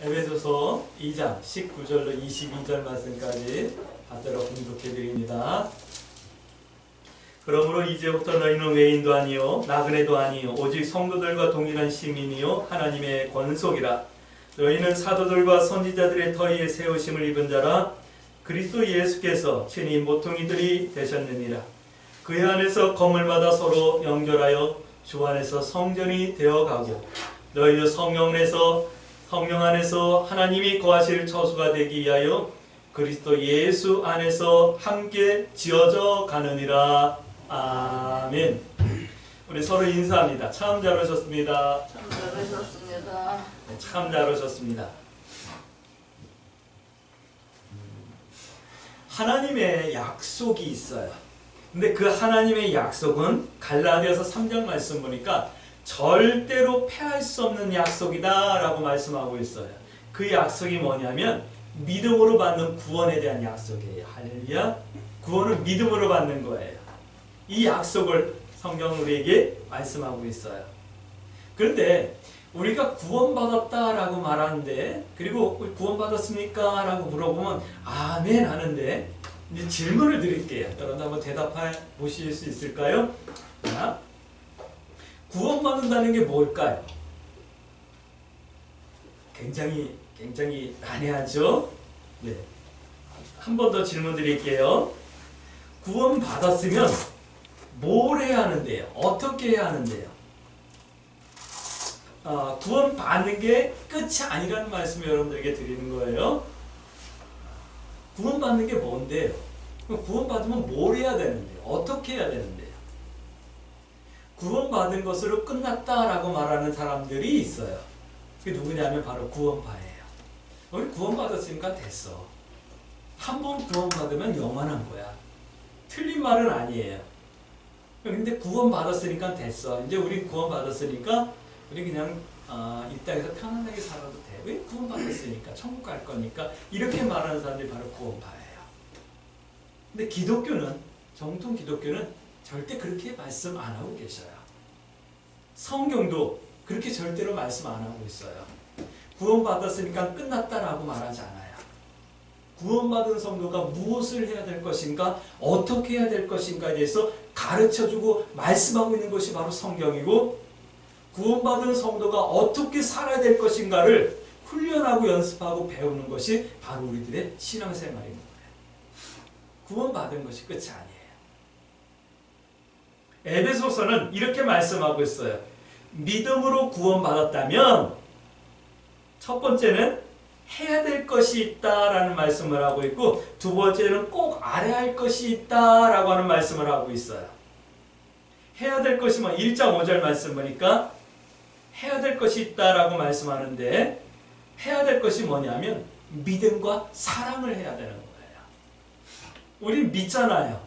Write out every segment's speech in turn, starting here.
에베소서 2장 19절로 22절 말씀까지 받들어 공독해 드립니다. 그러므로 이제부터 너희는 외인도 아니요 나그네도 아니요 오직 성도들과 동일한 시민이요 하나님의 권속이라. 너희는 사도들과 선지자들의 터위에 세우심을 입은 자라. 그리스도 예수께서 친히 모퉁이들이 되셨느니라. 그의 안에서 건물마다 서로 연결하여 주 안에서 성전이 되어가고 너희도 성령 안에서 하나님이 거하실 처소가 되기 위하여 그리스도 예수 안에서 함께 지어져 가느니라. 아멘. 우리 서로 인사합니다. 참 잘 오셨습니다. 참 잘하셨습니다. 네, 참 잘 오셨습니다. 하나님의 약속이 있어요. 근데 그 하나님의 약속은 갈라디아서 3장 말씀 보니까 절대로 패할 수 없는 약속이다 라고 말씀하고 있어요. 그 약속이 뭐냐면 믿음으로 받는 구원에 대한 약속이에요. 할렐루야. 구원은 믿음으로 받는 거예요. 이 약속을 성경은 우리에게 말씀하고 있어요. 그런데 우리가 구원받았다라고 말하는데, 그리고 구원받았습니까? 라고 물어보면 아멘 하는데, 이제 질문을 드릴게요. 여러분 한번 대답해 보실 수 있을까요? 자, 구원받는다는 게 뭘까요? 굉장히 난해하죠? 네. 한 번 더 질문 드릴게요. 구원받았으면 뭘 해야 하는데요? 어떻게 해야 하는데요? 구원받는 게 끝이 아니라는 말씀을 여러분들에게 드리는 거예요. 구원받는 게 뭔데요? 구원받으면 뭘 해야 되는데요? 어떻게 해야 되는데요? 구원받은 것으로 끝났다라고 말하는 사람들이 있어요. 그게 누구냐면 바로 구원파예요. 우리 구원받았으니까 됐어. 한 번 구원받으면 영원한 거야. 틀린 말은 아니에요. 근데 구원받았으니까 됐어. 이제 우리 구원받았으니까 우리 그냥 이 땅에서 편안하게 살아도 돼. 왜? 구원받았으니까. 천국 갈 거니까. 이렇게 말하는 사람들이 바로 구원파예요. 근데 기독교는, 정통 기독교는 절대 그렇게 말씀 안 하고 계셔요. 성경도 그렇게 절대로 말씀 안 하고 있어요. 구원받았으니까 끝났다라고 말하지 않아요. 구원받은 성도가 무엇을 해야 될 것인가, 어떻게 해야 될 것인가에 대해서 가르쳐주고 말씀하고 있는 것이 바로 성경이고, 구원받은 성도가 어떻게 살아야 될 것인가를 훈련하고 연습하고 배우는 것이 바로 우리들의 신앙생활인 거예요. 구원받은 것이 끝이 아니에요. 에베소서는 이렇게 말씀하고 있어요. 믿음으로 구원받았다면 첫 번째는 해야 될 것이 있다라는 말씀을 하고 있고, 두 번째는 꼭 알아야 할 것이 있다라고 하는 말씀을 하고 있어요. 해야 될 것이 1장 5절 말씀 보니까 해야 될 것이 있다라고 말씀하는데, 해야 될 것이 뭐냐면 믿음과 사랑을 해야 되는 거예요. 우리 믿잖아요.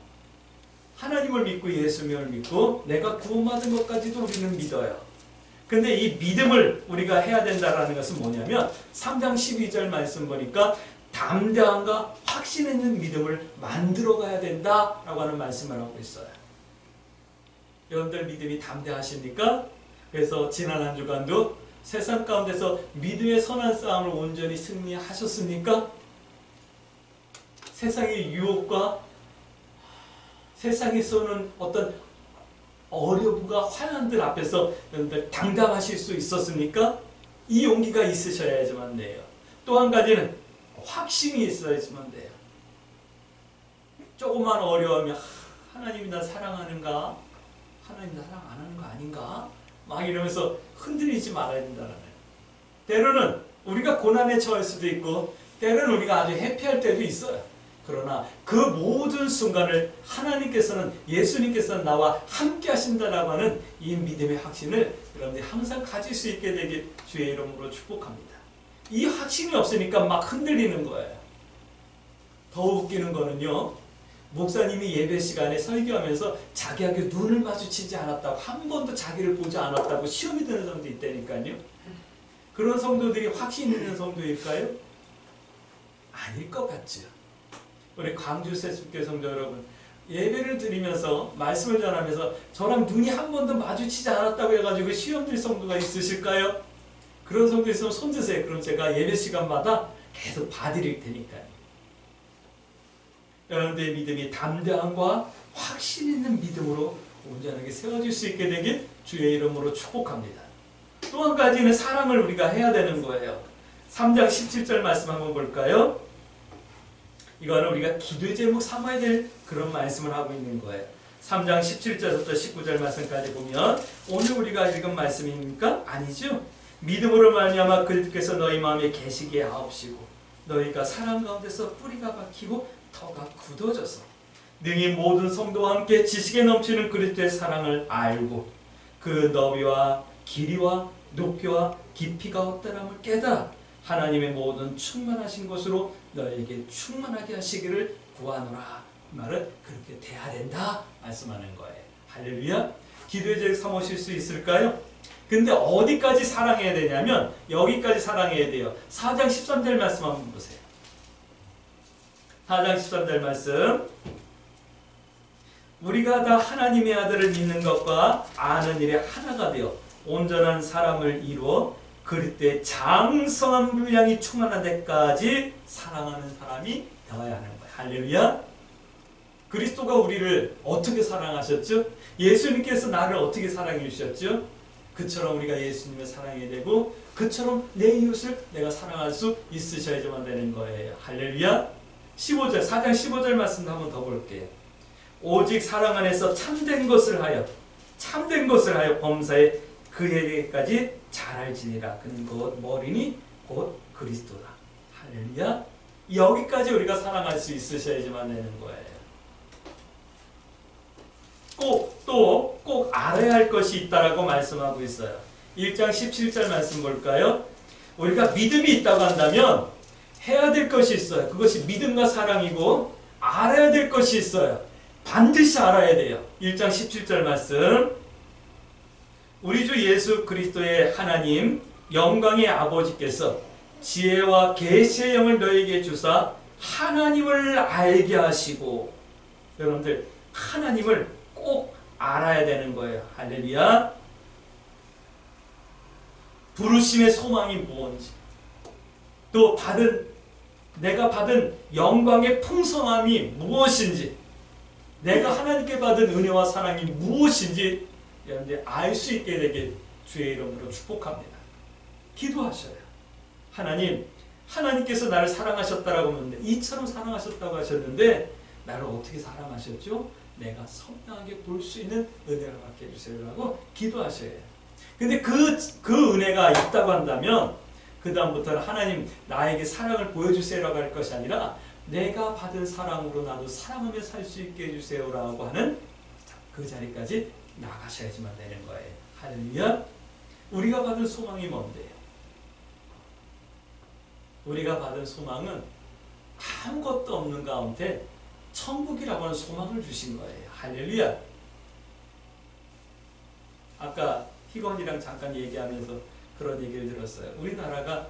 하나님을 믿고 예수님을 믿고 내가 구원받은 것까지도 우리는 믿어요. 근데 이 믿음을 우리가 해야 된다는 것은 뭐냐면 3장 12절 말씀 보니까 담대함과 확신 있는 믿음을 만들어가야 된다라고 하는 말씀을 하고 있어요. 여러분들 믿음이 담대하십니까? 그래서 지난 한 주간도 세상 가운데서 믿음의 선한 싸움을 온전히 승리하셨습니까? 세상의 유혹과 세상에 쏘는 어떤 어려움과 환난들 앞에서 여러분들 당당하실 수 있었습니까? 이 용기가 있으셔야지만 돼요. 또 한 가지는 확신이 있어야지만 돼요. 조그만 어려움이 하나님이 나 사랑하는가? 하나님 나 사랑 안 하는 거 아닌가? 막 이러면서 흔들리지 말아야 된다는 거예요. 때로는 우리가 고난에 처할 수도 있고 때로는 우리가 아주 해피할 때도 있어요. 그러나 그 모든 순간을 하나님께서는, 예수님께서는 나와 함께 하신다라고 하는 이 믿음의 확신을 여러분들이 항상 가질 수 있게 되길 주의 이름으로 축복합니다. 이 확신이 없으니까 막 흔들리는 거예요. 더 웃기는 거는요, 목사님이 예배 시간에 설교하면서 자기하고 눈을 마주치지 않았다고, 한 번도 자기를 보지 않았다고 시험이 드는 성도 있다니까요. 그런 성도들이 확신 있는 성도일까요? 아닐 것 같죠. 우리 광주 세습교 성도 여러분, 예배를 드리면서 말씀을 전하면서 저랑 눈이 한 번도 마주치지 않았다고 해가지고 시험 들 성도가 있으실까요? 그런 성도 있으면 손 드세요. 그럼 제가 예배 시간마다 계속 봐드릴 테니까요. 여러분들의 믿음이 담대함과 확신 있는 믿음으로 온전하게 세워질 수 있게 되길 주의 이름으로 축복합니다. 또 한 가지는 사랑을 우리가 해야 되는 거예요. 3장 17절 말씀 한번 볼까요? 이거는 우리가 기도의 제목 삼아야 될 그런 말씀을 하고 있는 거예요. 3장 17절부터 19절 말씀까지 보면 오늘 우리가 읽은 말씀입니까? 아니죠. 믿음으로 말미암아 그리스도께서 너희 마음에 계시기에 하옵시고 너희가 사랑 가운데서 뿌리가 박히고 터가 굳어져서 능히 모든 성도와 함께 지식에 넘치는 그리스도의 사랑을 알고 그 너비와 길이와 높이와 깊이가 어떠함을 깨달아 하나님의 모든 충만하신 것으로 너에게 충만하게 하시기를 구하노라. 말은 그렇게 돼야 된다 말씀하는 거예요. 할렐루야. 기도의 제목 삼으실 수 있을까요? 근데 어디까지 사랑해야 되냐면 여기까지 사랑해야 돼요. 4장 13절 말씀 한번 보세요. 4장 13절 말씀. 우리가 다 하나님의 아들을 믿는 것과 아는 일에 하나가 되어 온전한 사람을 이루어 그리스도의 장성한 분량이 충만한 데까지 사랑하는 사람이 되어야 하는 거예요. 할렐루야. 그리스도가 우리를 어떻게 사랑하셨죠? 예수님께서 나를 어떻게 사랑해 주셨죠? 그처럼 우리가 예수님을 사랑해야 되고 그처럼 내 이웃을 내가 사랑할 수 있으셔야지만 되는 거예요. 할렐루야. 15절 4장 15절 말씀도 한번 더 볼게요. 오직 사랑 안에서 참된 것을 하여 범사에 그에게까지 잘 알지니라. 그는 곧 머리니 곧 그리스도다. 할렐루야. 여기까지 우리가 사랑할 수 있으셔야지만 되는 거예요. 꼭 알아야 할 것이 있다라고 말씀하고 있어요. 1장 17절 말씀 볼까요? 우리가 믿음이 있다고 한다면 해야 될 것이 있어요. 그것이 믿음과 사랑이고 알아야 될 것이 있어요. 반드시 알아야 돼요. 1장 17절 말씀. 우리 주 예수 그리스도의 하나님 영광의 아버지께서 지혜와 계시의 영을 너에게 주사 하나님을 알게 하시고, 여러분들 하나님을 꼭 알아야 되는 거예요. 할렐루야. 부르심의 소망이 무엇인지, 또 내가 받은 영광의 풍성함이 무엇인지, 내가 하나님께 받은 은혜와 사랑이 무엇인지 여러분들 알 수 있게 되길 주의 이름으로 축복합니다. 기도하셔요. 하나님께서 나를 사랑하셨다라고 하는데 이처럼 사랑하셨다고 하셨는데 나를 어떻게 사랑하셨죠? 내가 선명하게 볼 수 있는 은혜를 받게 해주세요라고 기도하셔야 해요. 근데 그 은혜가 있다고 한다면 그 다음부터는 하나님 나에게 사랑을 보여주세요라고 할 것이 아니라 내가 받은 사랑으로 나도 사랑하며 살 수 있게 해주세요라고 하는 그 자리까지 나가셔야지만 되는 거예요. 할렐루야. 우리가 받은 소망이 뭔데요? 우리가 받은 소망은 아무것도 없는 가운데 천국이라고 하는 소망을 주신 거예요. 할렐루야. 아까 희건이랑 잠깐 얘기하면서 그런 얘기를 들었어요. 우리나라가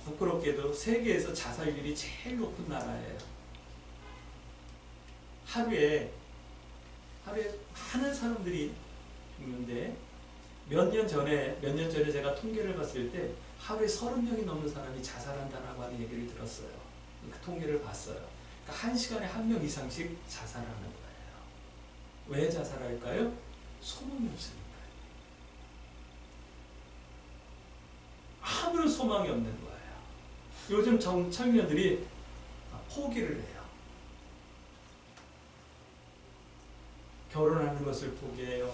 부끄럽게도 세계에서 자살률이 제일 높은 나라예요. 하루에 많은 사람들이 죽는데 몇 년 전에 제가 통계를 봤을 때 하루에 30명이 넘는 사람이 자살한다라고 하는 얘기를 들었어요. 그 통계를 봤어요. 그러니까 1시간에 1명 이상씩 자살하는 거예요. 왜 자살할까요? 소망이 없으니까요. 아무런 소망이 없는 거예요. 요즘 청년들이 포기를 해요. 결혼하는 것을 포기해요.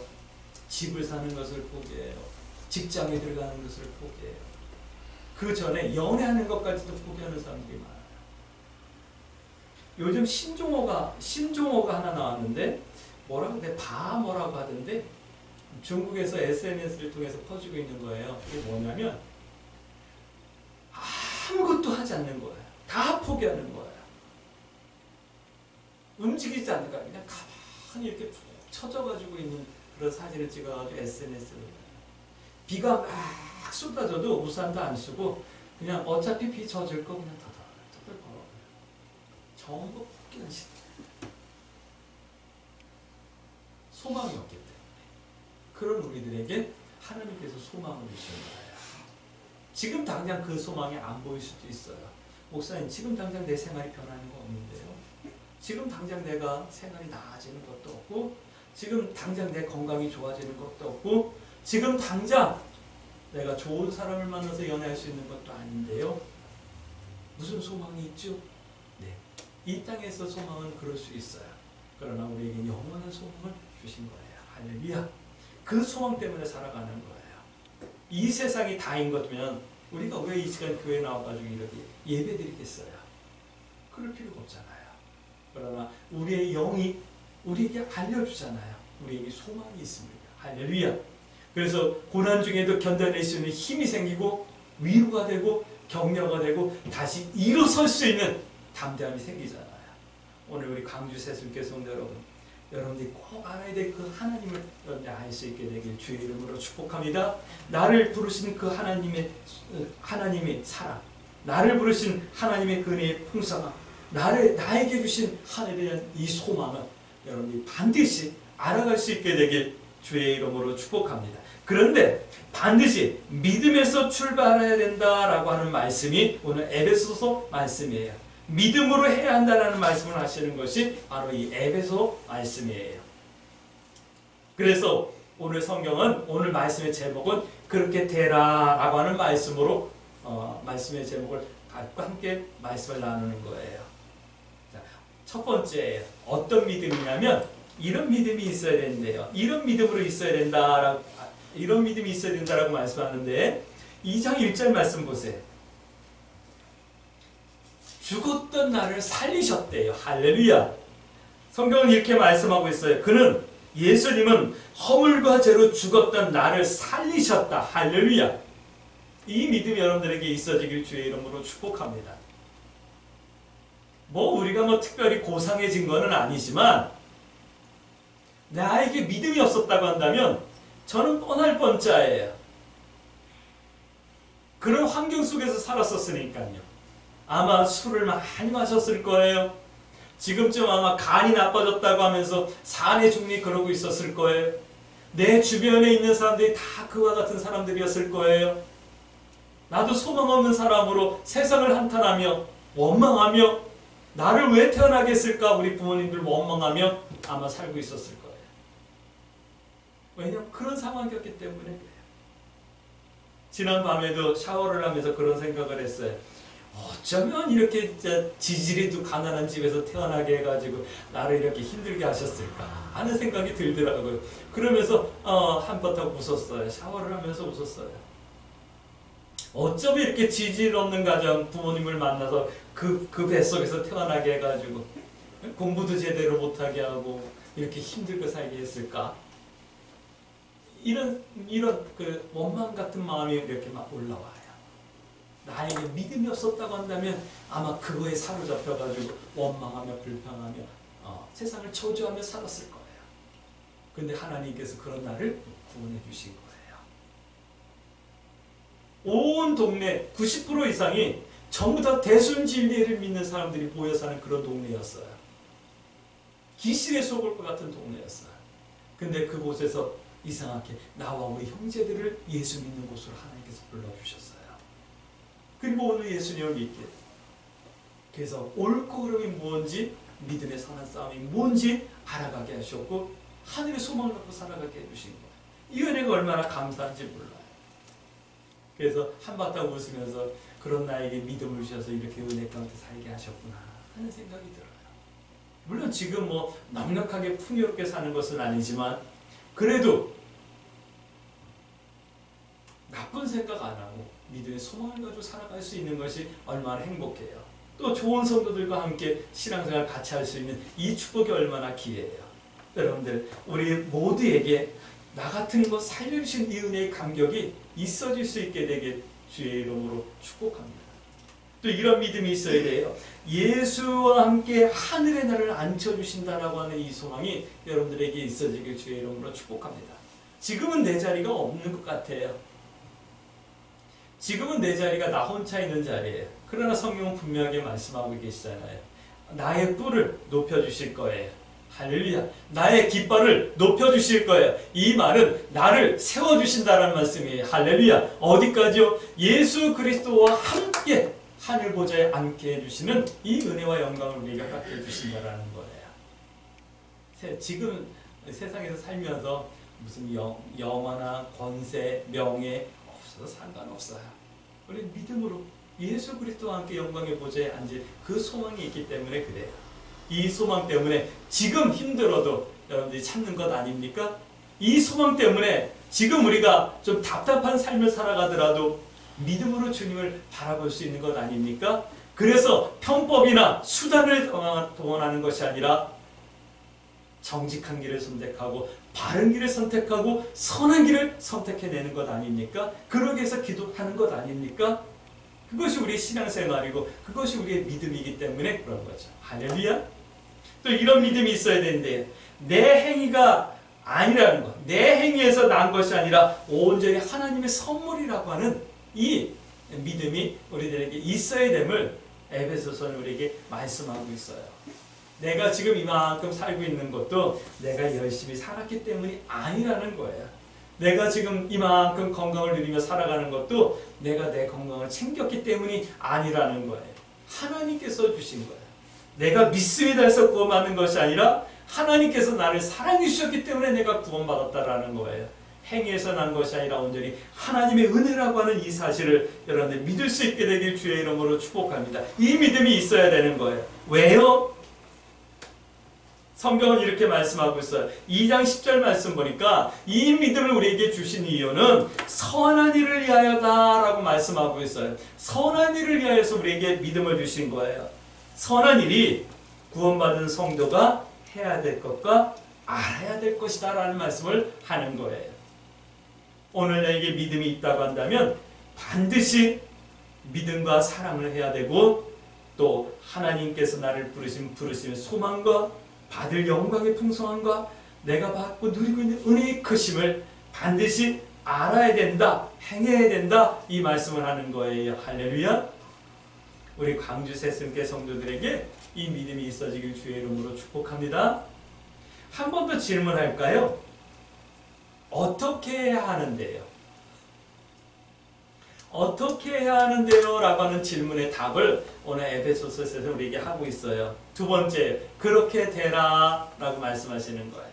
집을 사는 것을 포기해요. 직장에 들어가는 것을 포기해요. 그 전에 연애하는 것까지도 포기하는 사람들이 많아요. 요즘 신종어가 하나 나왔는데 뭐라고 하던데 중국에서 SNS를 통해서 퍼지고 있는 거예요. 그게 뭐냐면 아무것도 하지 않는 거예요. 다 포기하는 거예요. 움직이지 않는 거예요. 그냥 가만히 이렇게 푹 처져가지고 있는 그런 사진을 찍어가지고 SNS로 비가 막 쏟아져도 우산도 안 쓰고 그냥 어차피 비 젖을 거 그냥 터덜 걸어. 전부 포기한 시대. 소망이 없기 때문에. 그런 우리들에게 하나님께서 소망을 주시는 거예요. 지금 당장 그 소망이 안 보일 수도 있어요. 목사님, 지금 당장 내 생활이 변하는 거 없는데요. 지금 당장 내가 생활이 나아지는 것도 없고, 지금 당장 내 건강이 좋아지는 것도 없고, 지금 당장 내가 좋은 사람을 만나서 연애할 수 있는 것도 아닌데요. 무슨 소망이 있죠? 네, 이 땅에서 소망은 그럴 수 있어요. 그러나 우리에게 영원한 소망을 주신 거예요. 할렐루야. 그 소망 때문에 살아가는 거예요. 이 세상이 다인 거면 우리가 왜 이 시간 교회에 나와가지고 이렇게 예배 드리겠어요? 그럴 필요가 없잖아요. 그러나 우리의 영이 우리에게 알려주잖아요. 우리에게 소망이 있습니다. 할렐루야. 그래서 고난 중에도 견뎌낼 수 있는 힘이 생기고 위로가 되고 격려가 되고 다시 일어설 수 있는 담대함이 생기잖아요. 오늘 우리 강주 새순교 성도 여러분들이 꼭 알아야 될 그 하나님을 여러분이 알 수 있게 되길 주의 이름으로 축복합니다. 나를 부르신 그 하나님의 사랑, 나를 부르신 하나님의 은혜의 풍성함, 나에게 주신 하늘에 대한 이 소망은 여러분이 반드시 알아갈 수 있게 되길 주의 이름으로 축복합니다. 그런데 반드시 믿음에서 출발해야 된다라고 하는 말씀이 오늘 에베소서 말씀이에요. 믿음으로 해야 한다는 말씀을 하시는 것이 바로 이 에베소 말씀이에요. 그래서 오늘 성경은, 오늘 말씀의 제목은 그렇게 되라라고 하는 말씀으로 말씀의 제목을 갖고 함께 말씀을 나누는 거예요. 자, 첫 번째 어떤 믿음이냐면 이런 믿음이 있어야 되는데요. 이런 믿음으로 있어야 된다라고, 이런 믿음이 있어야 된다라고 말씀하는데 2장 1절 말씀 보세요. 죽었던 나를 살리셨대요. 할렐루야. 성경은 이렇게 말씀하고 있어요. 예수님은 허물과 죄로 죽었던 나를 살리셨다. 할렐루야. 이 믿음이 여러분들에게 있어지길 주의 이름으로 축복합니다. 우리가 특별히 고상해진 것은 아니지만 나에게 믿음이 없었다고 한다면 저는 뻔할 뻔자예요. 그런 환경 속에서 살았었으니까요. 아마 술을 많이 마셨을 거예요. 지금쯤 아마 간이 나빠졌다고 하면서 산에 죽니 그러고 있었을 거예요. 내 주변에 있는 사람들이 다 그와 같은 사람들이었을 거예요. 나도 소망 없는 사람으로 세상을 한탄하며 원망하며 나를 왜 태어나게 했을까 우리 부모님들 원망하며 아마 살고 있었을 거예요. 왜냐하면 그런 상황이었기 때문에 그래요. 지난 밤에도 샤워를 하면서 그런 생각을 했어요. 어쩌면 이렇게 지지리도 가난한 집에서 태어나게 해가지고 나를 이렇게 힘들게 하셨을까 하는 생각이 들더라고요. 그러면서 한바탕 웃었어요. 샤워를 하면서 웃었어요. 어쩌면 이렇게 지질 없는 가정 부모님을 만나서 그 뱃속에서 태어나게 해가지고 공부도 제대로 못하게 하고 이렇게 힘들게 살게 했을까? 이런 그 원망 같은 마음이 이렇게 막 올라와요. 나에게 믿음이 없었다고 한다면 아마 그거에 사로잡혀가지고 원망하며 불평하며 세상을 저주하며 살았을 거예요. 근데 하나님께서 그런 나를 구원해 주신 거예요. 온 동네 90% 이상이 전부 다 대순진리를 믿는 사람들이 모여 사는 그런 동네였어요. 기실에 속을 것 같은 동네였어요. 근데 그곳에서 이상하게 나와 우리 형제들을 예수 믿는 곳으로 하나님께서 불러주셨어요. 그리고 오늘 예수님을 믿게. 그래서 옳고 그름이 뭔지, 믿음의 선한 싸움이 뭔지 알아가게 하셨고 하늘의 소망을 갖고 살아가게 해주신 거예요. 이 은혜가 얼마나 감사한지 몰라요. 그래서 한바탕 웃으면서 그런 나에게 믿음을 주셔서 이렇게 은혜 가운데 살게 하셨구나 하는 생각이 들어요. 물론 지금 넉넉하게 풍요롭게 사는 것은 아니지만 그래도 나쁜 생각 안 하고 믿음의 소망을 가지고 살아갈 수 있는 것이 얼마나 행복해요. 또 좋은 성도들과 함께 신앙생활 같이 할 수 있는 이 축복이 얼마나 기회예요. 여러분들 우리 모두에게 나 같은 거 살려주신 이 은혜의 감격이 있어질 수 있게 되길 주의 이름으로 축복합니다. 또 이런 믿음이 있어야 돼요. 예수와 함께 하늘의 나라를 앉혀주신다라고 하는 이 소망이 여러분들에게 있어지길 주의 이름으로 축복합니다. 지금은 내 자리가 없는 것 같아요. 지금은 내 자리가 나 혼자 있는 자리예요. 그러나 성경은 분명하게 말씀하고 계시잖아요. 나의 뿔을 높여주실 거예요. 할렐루야. 나의 깃발을 높여주실 거예요. 이 말은 나를 세워주신다는 말씀이에요. 할렐루야. 어디까지요? 예수 그리스도와 함께 하늘 보좌에 앉게 해주시는 이 은혜와 영광을 우리가 갖게 해주신다는 거예요. 지금 세상에서 살면서 무슨 영화나 권세, 명예 없어도 상관없어요. 우리 믿음으로 예수 그리스도와 함께 영광의 보좌에 앉을 그 소망이 있기 때문에 그래요. 이 소망 때문에 지금 힘들어도 여러분들이 참는 것 아닙니까? 이 소망 때문에 지금 우리가 좀 답답한 삶을 살아가더라도 믿음으로 주님을 바라볼 수 있는 것 아닙니까? 그래서 편법이나 수단을 동원하는 것이 아니라 정직한 길을 선택하고 바른 길을 선택하고 선한 길을 선택해내는 것 아닙니까? 그러기 위해서 기도하는 것 아닙니까? 그것이 우리의 신앙생활이고 그것이 우리의 믿음이기 때문에 그런 거죠. 할렐루야. 또 이런 믿음이 있어야 되는데 내 행위가 아니라는 것, 내 행위에서 난 것이 아니라 온전히 하나님의 선물이라고 하는 이 믿음이 우리들에게 있어야 됨을 에베소서는 우리에게 말씀하고 있어요. 내가 지금 이만큼 살고 있는 것도 내가 열심히 살았기 때문이 아니라는 거예요. 내가 지금 이만큼 건강을 누리며 살아가는 것도 내가 내 건강을 챙겼기 때문이 아니라는 거예요. 하나님께서 주신 거예요. 내가 믿음이 돼서 구원받는 것이 아니라 하나님께서 나를 사랑해 주셨기 때문에 내가 구원받았다라는 거예요. 행위에서 난 것이 아니라 온전히 하나님의 은혜라고 하는 이 사실을 여러분들 믿을 수 있게 되길 주의 이름으로 축복합니다. 이 믿음이 있어야 되는 거예요. 왜요? 성경은 이렇게 말씀하고 있어요. 2장 10절 말씀 보니까 이 믿음을 우리에게 주신 이유는 선한 일을 위하여다라고 말씀하고 있어요. 선한 일을 위하여서 우리에게 믿음을 주신 거예요. 선한 일이 구원받은 성도가 해야 될 것과 알아야 될 것이다 라는 말씀을 하는 거예요. 오늘 나에게 믿음이 있다고 한다면 반드시 믿음과 사랑을 해야 되고 또 하나님께서 나를 부르신 소망과 받을 영광의 풍성함과 내가 받고 누리고 있는 은혜의 크심을 반드시 알아야 된다, 행해야 된다 이 말씀을 하는 거예요. 할렐루야. 우리 광주 새순교 성도들에게 이 믿음이 있어지길 주의 이름으로 축복합니다. 한 번 더 질문할까요? 어떻게 해야 하는데요? 어떻게 해야 하는데요? 라고 하는 질문의 답을 오늘 에베소서에서 우리에게 하고 있어요. 두 번째, 그렇게 되라 라고 말씀하시는 거예요.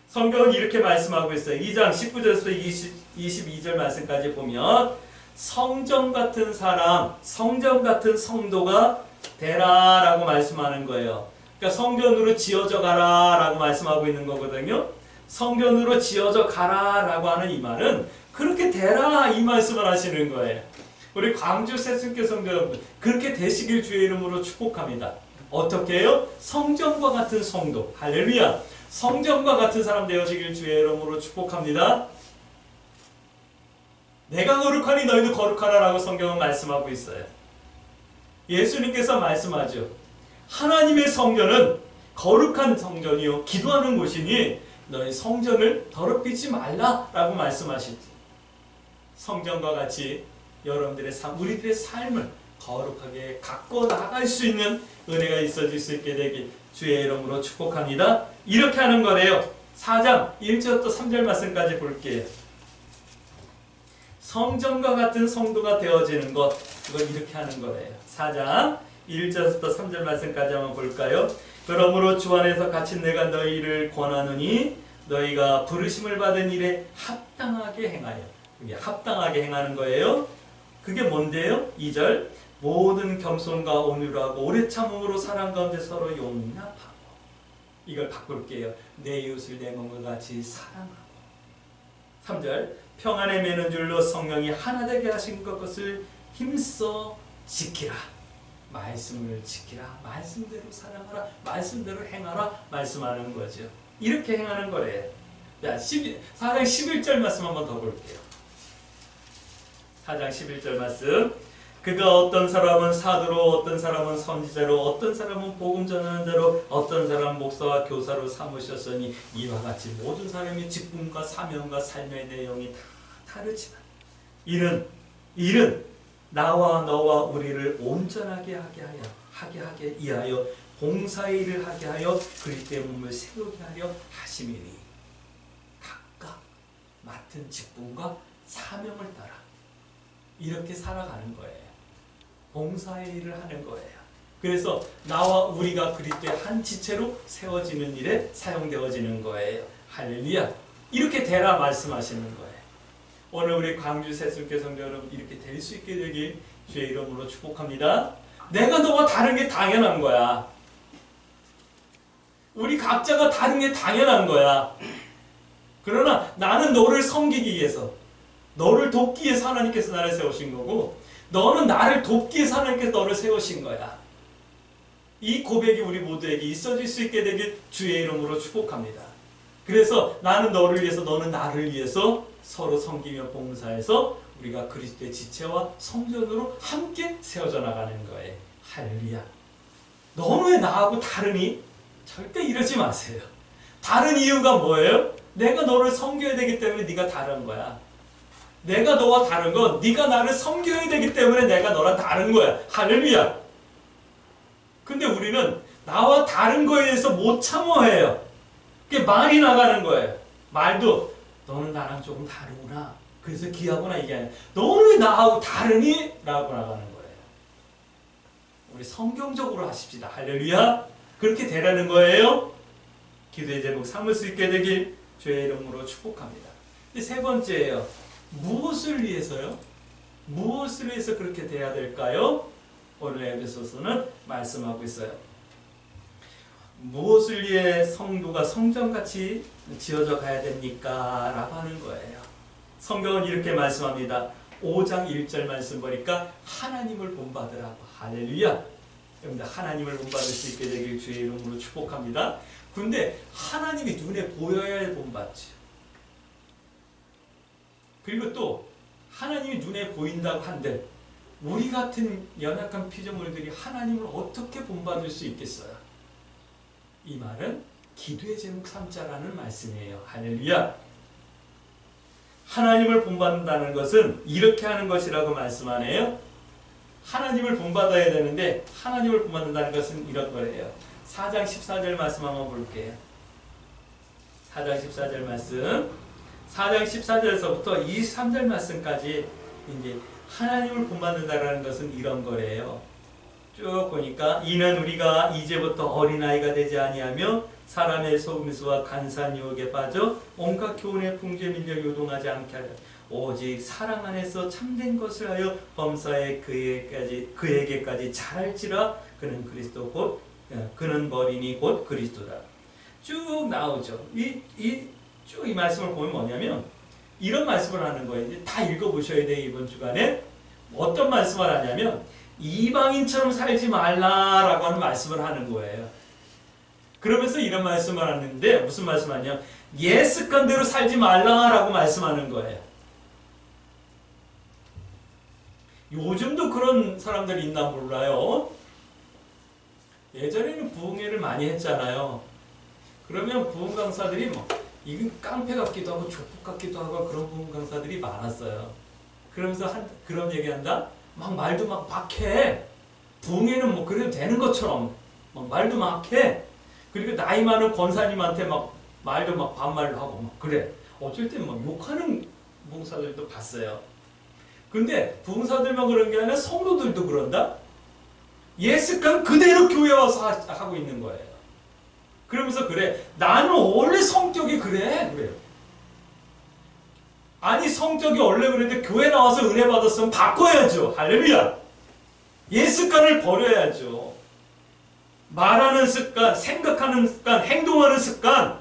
성경은 이렇게 말씀하고 있어요. 2장 19절에서 22절 말씀까지 보면 성전 같은 사람, 성전 같은 성도가 되라 라고 말씀하는 거예요. 그러니까 성전으로 지어져 가라 라고 말씀하고 있는 거거든요. 성전으로 지어져 가라 라고 하는 이 말은 그렇게 되라 이 말씀을 하시는 거예요. 우리 광주 새순교 성도 여러분 그렇게 되시길 주의 이름으로 축복합니다. 어떻게 해요? 성전과 같은 성도. 할렐루야. 성전과 같은 사람 되어지길 주의 이름으로 축복합니다. 내가 거룩하니 너희도 거룩하라 라고 성경은 말씀하고 있어요. 예수님께서 말씀하죠. 하나님의 성전은 거룩한 성전이요 기도하는 곳이니 너희 성전을 더럽히지 말라 라고 말씀하시죠. 성전과 같이 여러분들의 삶, 우리들의 삶을 거룩하게 갖고 나갈 수 있는 은혜가 있어질 수 있게 되길 주의 이름으로 축복합니다. 이렇게 하는 거래요. 4장 1절부터 3절 말씀까지 볼게요. 성전과 같은 성도가 되어지는 것, 이걸 이렇게 하는 거래요. 4장 1절부터 3절 말씀까지 한번 볼까요? 그러므로 주 안에서 갇힌 내가 너희를 권하노니 너희가 부르심을 받은 일에 합당하게 행하여. 이게 합당하게 행하는 거예요. 그게 뭔데요? 2절 모든 겸손과 온유하고 오래 참음으로 사랑 가운데 서로 용납하고. 이걸 바꿀게요. 내 이웃을 내 몸과 같이 사랑하고. 3절 평안에 매는 줄로 성령이 하나 되게 하신 것을 힘써 지키라. 말씀을 지키라. 말씀대로 살아가라. 말씀대로 행하라. 말씀하는 거죠. 이렇게 행하는 거래요. 자, 4장 11절 말씀 한번 더 볼게요. 4장 11절 말씀. 그가 어떤 사람은 사도로, 어떤 사람은 선지자로, 어떤 사람은 복음 전하는 자로, 어떤 사람은 목사와 교사로 삼으셨으니 이와 같이 모든 사람의 직분과 사명과 삶의 내용이 다 다르지만 이는 나와 너와 우리를 온전하게 하게 위하여 봉사의 일을 하게 하여 그리스도의 몸을 세우게 하려 하심이니 각각 맡은 직분과 사명을 따라 이렇게 살아가는 거예요. 봉사의 일을 하는 거예요. 그래서 나와 우리가 그리스도의 한 지체로 세워지는 일에 사용되어지는 거예요. 할렐루야. 이렇게 되라 말씀하시는 거예요. 오늘 우리 광주 새순교 성도 여러분 이렇게 될 수 있게 되길 주의 이름으로 축복합니다. 내가 너와 다른 게 당연한 거야. 우리 각자가 다른 게 당연한 거야. 그러나 나는 너를 섬기기 위해서, 너를 돕기 위해서 하나님께서 나를 세우신 거고, 너는 나를 돕기 위해서 하나님께서 너를 세우신 거야. 이 고백이 우리 모두에게 있어질 수 있게 되길 주의 이름으로 축복합니다. 그래서 나는 너를 위해서, 너는 나를 위해서 서로 섬기며 봉사해서 우리가 그리스도의 지체와 성전으로 함께 세워져 나가는 거예요. 할렐루야. 너는 왜 나하고 다르니? 절대 이러지 마세요. 다른 이유가 뭐예요? 내가 너를 섬겨야 되기 때문에 네가 다른 거야. 내가 너와 다른 건 네가 나를 섬겨야 되기 때문에 내가 너랑 다른 거야. 할렐루야. 근데 우리는 나와 다른 거에 대해서 못 참어해요. 그게 말이 나가는 거예요. 말도 너는 나랑 조금 다르구나. 그래서 귀하구나 이게 아니라 너는 왜 나하고 다르니? 라고 나가는 거예요. 우리 성경적으로 하십시다. 할렐루야. 그렇게 되라는 거예요. 기도의 제목 삼을 수 있게 되길 주의 이름으로 축복합니다. 세 번째예요. 무엇을 위해서요? 무엇을 위해서 그렇게 돼야 될까요? 오늘 에베소서는 말씀하고 있어요. 무엇을 위해 성도가 성전같이 지어져 가야 됩니까? 라고 하는 거예요. 성경은 이렇게 말씀합니다. 5장 1절 말씀 보니까 하나님을 본받으라고. 할렐루야. 여러분들 하나님을 본받을 수 있게 되길 주의 이름으로 축복합니다. 근데 하나님이 눈에 보여야 본받지. 그리고 또 하나님이 눈에 보인다고 한들 우리 같은 연약한 피조물들이 하나님을 어떻게 본받을 수 있겠어요? 이 말은 기도의 제목 삼자라는 말씀이에요. 할렐루야. 하나님을 본받는다는 것은 이렇게 하는 것이라고 말씀하네요. 하나님을 본받아야 되는데 하나님을 본받는다는 것은 이런 거예요. 4장 14절 말씀 한번 볼게요. 4장 14절 말씀. 4장 14절에서부터 23절 말씀까지 이제 하나님을 본받는다는 것은 이런 거래요. 쭉 보니까 이는 우리가 이제부터 어린아이가 되지 아니하며 사람의 속임수와 간사한 유혹에 빠져 온갖 교훈의 풍조에 밀려 요동하지 않게 하려 오직 사랑 안에서 참된 것을 하여 범사에 그에게까지 잘할지라. 그는 그리스도 곧 그는 머리니 곧 그리스도다. 쭉 나오죠. 쭉 이 말씀을 보면 뭐냐면 이런 말씀을 하는 거예요. 이제 다 읽어보셔야 돼요. 이번 주간에 어떤 말씀을 하냐면 이방인처럼 살지 말라라고 하는 말씀을 하는 거예요. 그러면서 이런 말씀을 하는데 무슨 말씀하냐? 옛 습관대로 살지 말라라고 말씀하는 거예요. 요즘도 그런 사람들이 있나 몰라요. 예전에는 부흥회를 많이 했잖아요. 그러면 부흥 강사들이 이건 깡패 같기도 하고 족북 같기도 하고 그런 부흥 강사들이 많았어요. 그러면서 그런 얘기한다? 막 말도 막 해. 부흥회는 그래도 되는 것처럼 막 말도 막 해. 그리고 나이 많은 권사님한테 막 말도 막 반말도 하고 막 그래. 어쩔 땐 막 욕하는 부흥사들도 봤어요. 근데 부흥사들만 그런 게 아니라 성도들도 그런다? 옛 습관 그대로 교회 와서 하고 있는 거예요. 그러면서 그래. 나는 원래 성격이 그래요. 아니 성격이 원래 그랬는데 교회 나와서 은혜 받았으면 바꿔야죠. 할렐루야. 옛 습관을 버려야죠. 말하는 습관, 생각하는 습관, 행동하는 습관,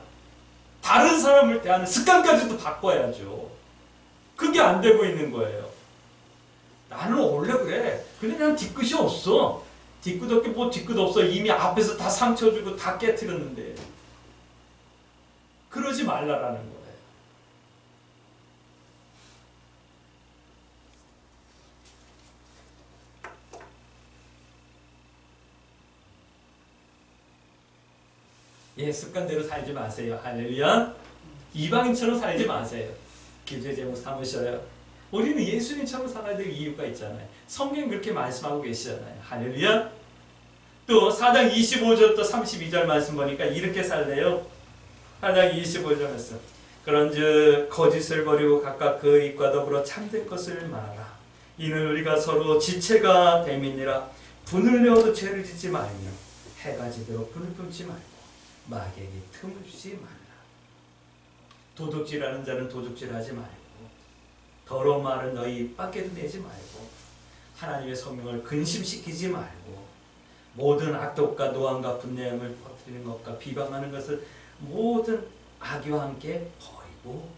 다른 사람을 대하는 습관까지도 바꿔야죠. 그게 안 되고 있는 거예요. 나는 원래 그래. 근데 난 뒤끝이 없어. 뒤끝 없게 뒤끝 없어. 이미 앞에서 다 상처 주고 다 깨트렸는데. 그러지 말라라는 거예요. 예, 습관대로 살지 마세요. 할렐루야. 이방인처럼 살지 마세요. 기도의 제목 삼으셔요. 우리는 예수님처럼 살아야 될 이유가 있잖아요. 성경이 그렇게 말씀하고 계시잖아요. 할렐루야. 또 4장 25절부터 32절 말씀 보니까 이렇게 살래요. 4장 25절 말씀. 그런즉 거짓을 버리고 각각 그 입과 더불어 참된 것을 말하라. 이는 우리가 서로 지체가 됨이니라. 분을 내어도 죄를 짓지 말며 해가 지도록 불을 뿜지 말고 마귀에게 틈을 주지 말라. 도둑질하는 자는 도둑질하지 말고 더러운 말은 너희 입 밖에도 내지 말고 하나님의 성령을 근심시키지 말고 모든 악독과 노함과 분내함을 퍼뜨리는 것과 비방하는 것을 모든 악의와 함께 버리고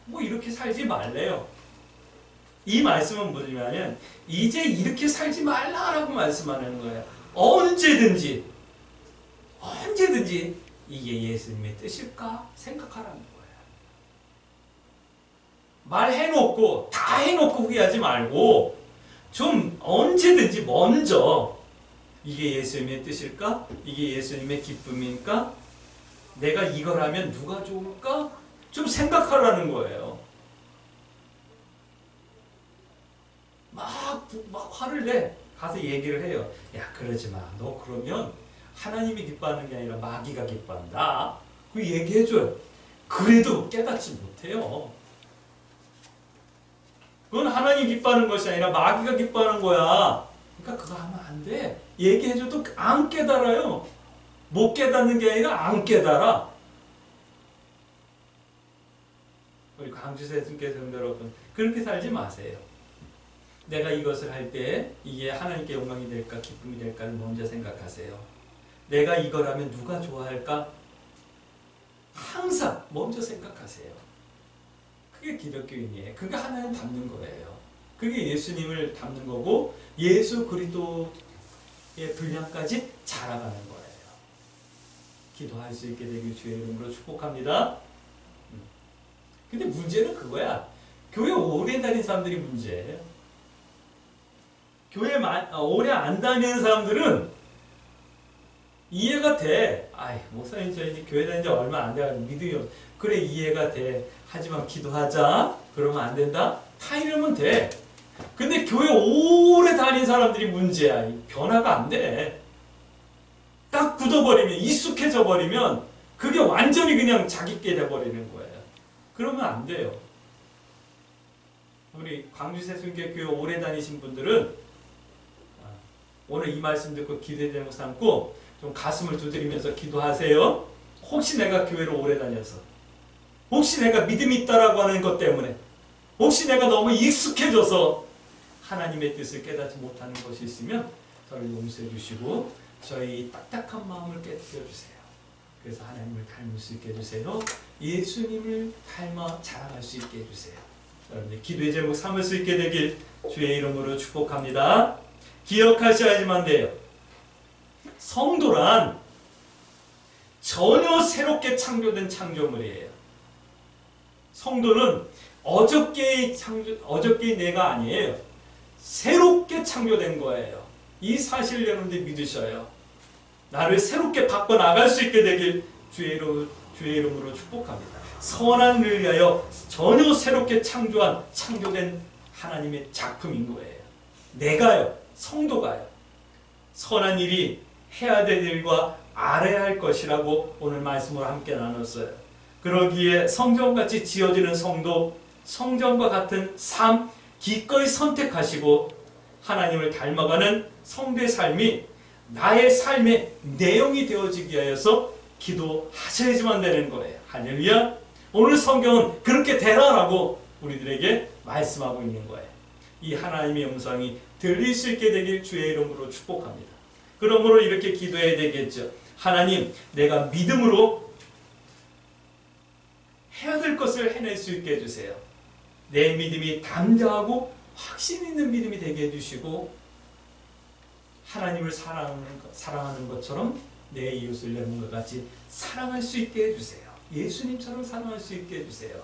뭐 이렇게 살지 말래요. 이 말씀은 뭐냐면 이제 이렇게 살지 말라라고 말씀하는 거예요. 언제든지 이게 예수님의 뜻일까 생각하라는 거예요. 말해놓고 다 해놓고 후회하지 말고 좀 언제든지 먼저 이게 예수님의 뜻일까? 이게 예수님의 기쁨일까? 내가 이걸 하면 누가 좋을까? 좀 생각하라는 거예요. 막 화를 내. 가서 얘기를 해요. 야, 그러지 마. 너 그러면 하나님이 기뻐하는 게 아니라 마귀가 기뻐한다. 그 얘기해줘요. 그래도 깨닫지 못해요. 그건 하나님 기뻐하는 것이 아니라 마귀가 기뻐하는 거야. 그러니까 그거 하면 안 돼. 얘기해줘도 안 깨달아요. 못 깨닫는 게 아니라 안 깨달아. 우리 광주세순교 성도 여러분, 그렇게 살지 마세요. 내가 이것을 할 때 이게 하나님께 영광이 될까 기쁨이 될까를 먼저 생각하세요. 내가 이걸 하면 누가 좋아할까? 항상 먼저 생각하세요. 그게 기독교인이에요. 그게 하나님 닮는 거예요. 그게 예수님을 닮는 거고 예수 그리스도의 분량까지 자라가는 거예요. 기도할 수 있게 되길 주의 이름으로 축복합니다. 근데 문제는 그거야. 교회 오래 다닌 사람들이 문제예요. 교회 오래 안 다니는 사람들은 이해가 돼. 아이, 목사님 저 이제 교회 다닌 지 얼마 안 돼가지고 믿음이 없어. 그래, 이해가 돼. 하지만 기도하자. 그러면 안 된다? 다 이러면 돼. 근데 교회 오래 다닌 사람들이 문제야. 변화가 안 돼. 딱 굳어버리면, 익숙해져 버리면 그게 완전히 그냥 자기께 돼버리는 거예요. 그러면 안 돼요. 우리 광주세순교 교회 오래 다니신 분들은 오늘 이 말씀 듣고 기도의 제목 삼고 좀 가슴을 두드리면서 기도하세요. 혹시 내가 교회를 오래 다녀서, 혹시 내가 믿음이 있다라고 하는 것 때문에, 혹시 내가 너무 익숙해져서 하나님의 뜻을 깨닫지 못하는 것이 있으면 저를 용서해 주시고 저희 딱딱한 마음을 깨뜨려 주세요. 그래서 하나님을 닮을 수 있게 해주세요. 예수님을 닮아 자라갈 수 있게 해주세요. 여러분들 기도의 제목 삼을 수 있게 되길 주의 이름으로 축복합니다. 기억하셔야지만 돼요. 성도란 전혀 새롭게 창조된 창조물이에요. 성도는 어저께의 내가 아니에요. 새롭게 창조된 거예요. 이 사실을 여러분들 믿으셔요. 나를 새롭게 바꿔나갈 수 있게 되길 주의 이름으로 축복합니다. 선한을 위하여 전혀 새롭게 창조된 하나님의 작품인 거예요. 내가요, 성도가요. 선한 일이 해야 될 일과 알아야 할 것이라고 오늘 말씀으로 함께 나눴어요. 그러기에 성전같이 지어지는 성도, 성전과 같은 삶 기꺼이 선택하시고 하나님을 닮아가는 성도의 삶이 나의 삶의 내용이 되어지기 위해서 기도하셔야지만 되는 거예요. 할렐루야. 오늘 성경은 그렇게 되라라고 우리들에게 말씀하고 있는 거예요. 이 하나님의 음성이 들릴 수 있게 되길 주의 이름으로 축복합니다. 그러므로 이렇게 기도해야 되겠죠. 하나님, 내가 믿음으로 해야 될 것을 해낼 수 있게 해주세요. 내 믿음이 담대하고 확신 있는 믿음이 되게 해주시고 하나님을 사랑하는 것처럼 내 이웃을 내 몸과 같이 사랑할 수 있게 해주세요. 예수님처럼 사랑할 수 있게 해주세요.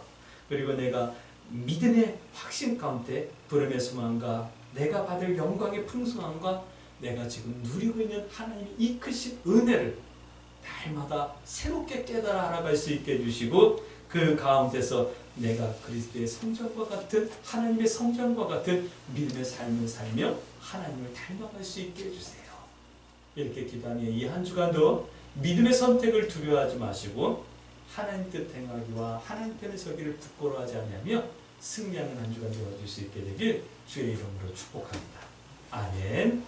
그리고 내가 믿음의 확신 가운데 부름의 소망과 내가 받을 영광의 풍성함과 내가 지금 누리고 있는 하나님의 이 크신 은혜를 날마다 새롭게 깨달아 알아갈 수 있게 해주시고 그 가운데서 내가 그리스도의 성전과 같은 하나님의 성전과 같은 믿음의 삶을 살며 하나님을 닮아갈 수 있게 해주세요. 이렇게 기도하며 이 한 주간도 믿음의 선택을 두려워하지 마시고 하나님 뜻 행하기와 하나님 편에 서기를 부끄러워하지 않으며 승리하는 한 주간 되어줄 수 있게 되길 주의 이름으로 축복합니다. 아멘.